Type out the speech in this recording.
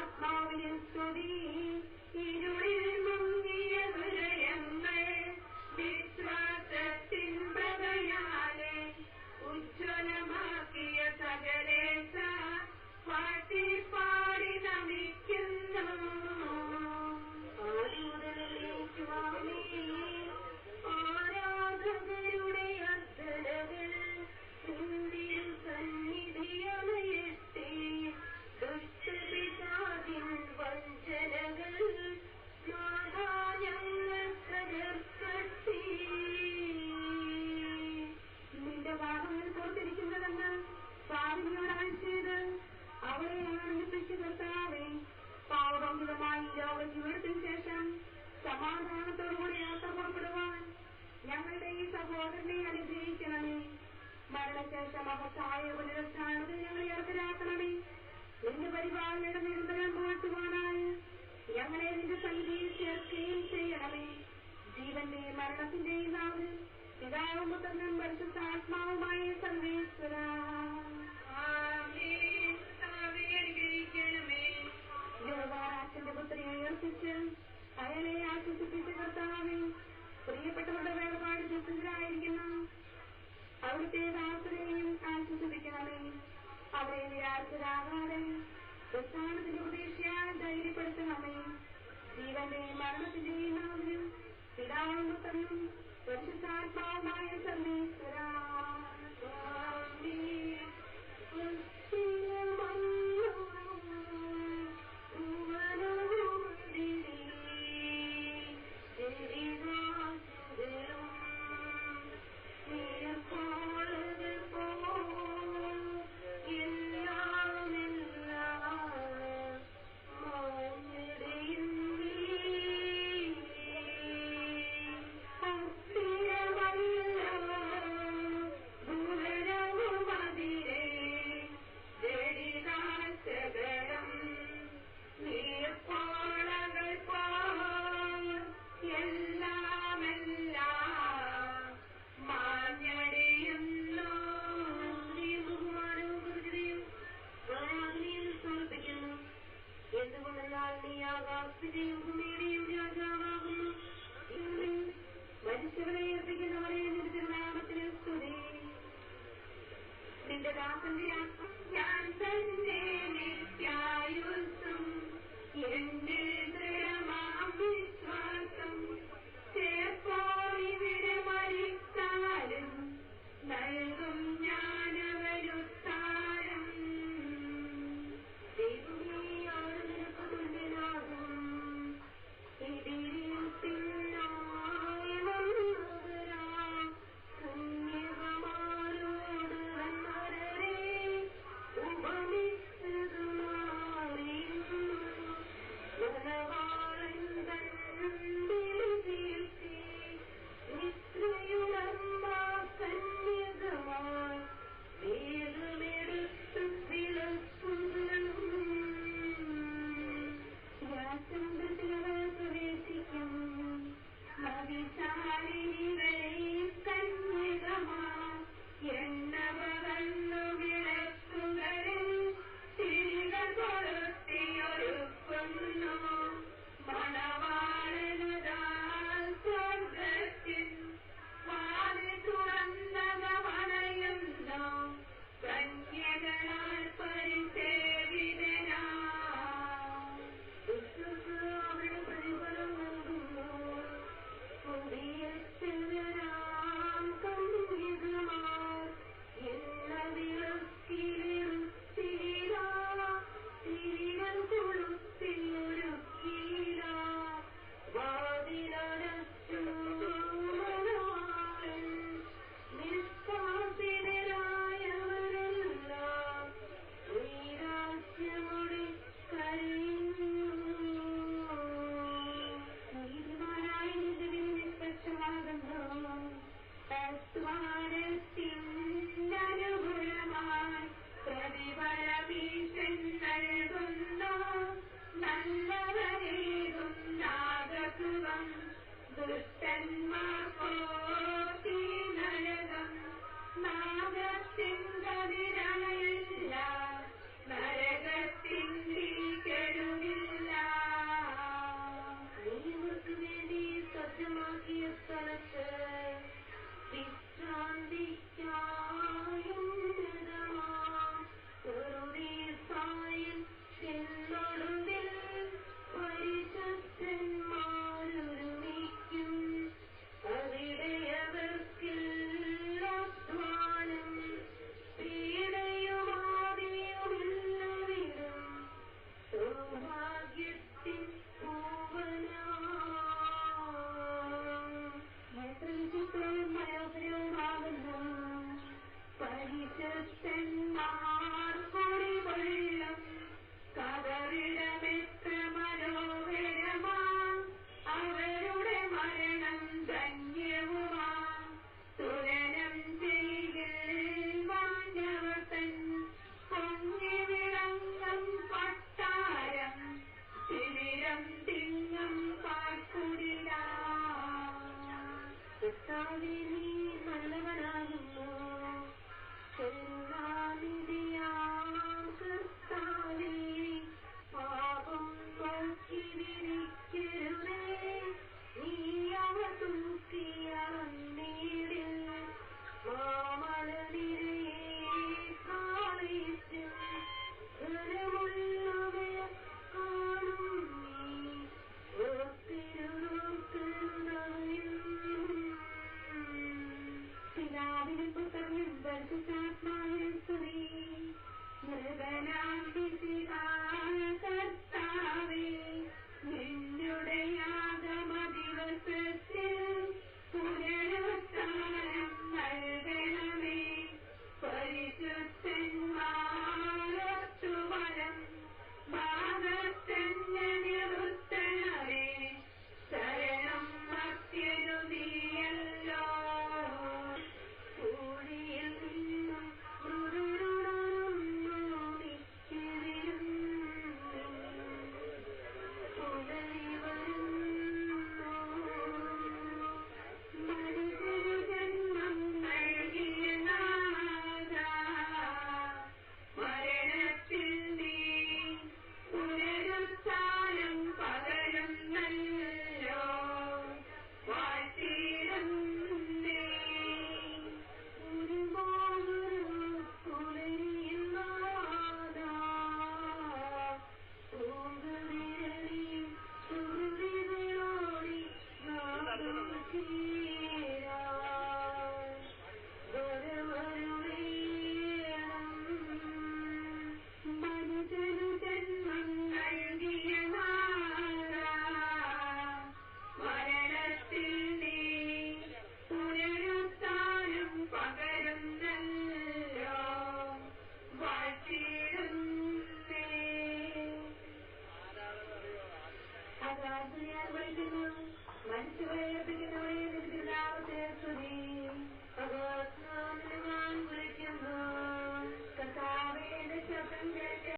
ആത്മാവിനെ സ്തുതി. ഇരുളിൽ മുങ്ങിയ ഹൃദയങ്ങൾ വിശ്വാസത്തിൻ പ്രഭയാലെ ഉജ്ജ്വലമാക്കിയ സകലേശ പാട്ടി പാടി നമിക്കുന്നു. ആദിമുതലേക്കുവാനേ ആരാധകരുടെ അർച്ചനകൾ നിന്റെ സന്നിധിയണയട്ടെ. ദുഷ്ടപിതാവിൻ വഞ്ചനകൾ ഞങ്ങൾ തകർക്കട്ടെ. നിന്റെ പാപങ്ങൾ പുറത്തിരിക്കുന്നതെന്ന് പാപിനിയോട് അയച്ചത് അവരെ ആനന്ദിപ്പിച്ചു കർത്താവേ. പാവഭംഗിതമായി ലോക ജീവിതത്തിന് ശേഷം സമാധാനത്തോടുകൂടി യാത്ര പുറപ്പെടുവാൻ ഞങ്ങളുടെ ഈ സഹോദരനെ അനുഗ്രഹിക്കണമേ. മരണശേഷം മഹത്തായ പുനരുത്ഥാനത്തിൽ ഞങ്ങളെ അർഹരാക്കണമേ. നിന്റെ പരിപാലനയുടെ നിരന്തരം പുകഴ്ത്തുവാനായി ഞങ്ങളെ നിന്റെ സന്നിധിയിൽ ചേർക്കുകയും ചെയ്യണമേ. ജീവന്റെയും മരണത്തിന്റെയും നാവിൽ പിതാവും പുത്രനും പരിശുദ്ധാത്മാവുമായ സർവേശ്വര യോവാറാച്ചന്റെ പുത്രിയെ ഉയർപ്പിച്ച് അയാളെ ആശ്വസിപ്പിച്ച കർത്താവേ, പ്രിയപ്പെട്ടവരുടെ വേർപാട് ദുഃഖിതരായിരിക്കുന്നു അവിടുത്തെ ദാസരെയും ആശ്വസിപ്പിക്കണമേ. അവരെ നിരാശരാകാതെ പ്രസ്ഥാനത്തിന്റെ പ്രതീക്ഷയാൽ ധൈര്യപ്പെടുത്തണമേ. ജീവന്റെയും മരണത്തിന്റെയും നാവിലും പിതാവും പുത്രനും പരിശുദ്ധാത്മാവുമായ സർവേശ്വര എന്തുകൊണ്ടെന്നാൽ നീ ആകാശത്തിന്റെയും ഭൂമിയുടെയും രാജാവാകുന്നു. മരിച്ചവരെ ഏൽപ്പിക്കുന്നവരെ നിന്റെ തിരുനാമത്തിന് സ്തുതി. നിന്റെ ദാസന്റെ ഞാൻ തന്നെ നിത്യായുസ്സും എന്റെ ദൃഢമാം വിശ്വാസം ചേർപ്പോൾ ഇവിടെ മരിച്ചാലും നൽകും ഞാനവരുത്താരം. ദൈവമേയാണ് നിനക്ക് തുല്യനാകും. ഇതിരിൽ പിന്നായി വന്നവരാ കന്യകമാരോട് വന്നവരെ ജീവനാം കർത്താവേ നിന്നുടെ ആഗമ ദിവസത്തിൽ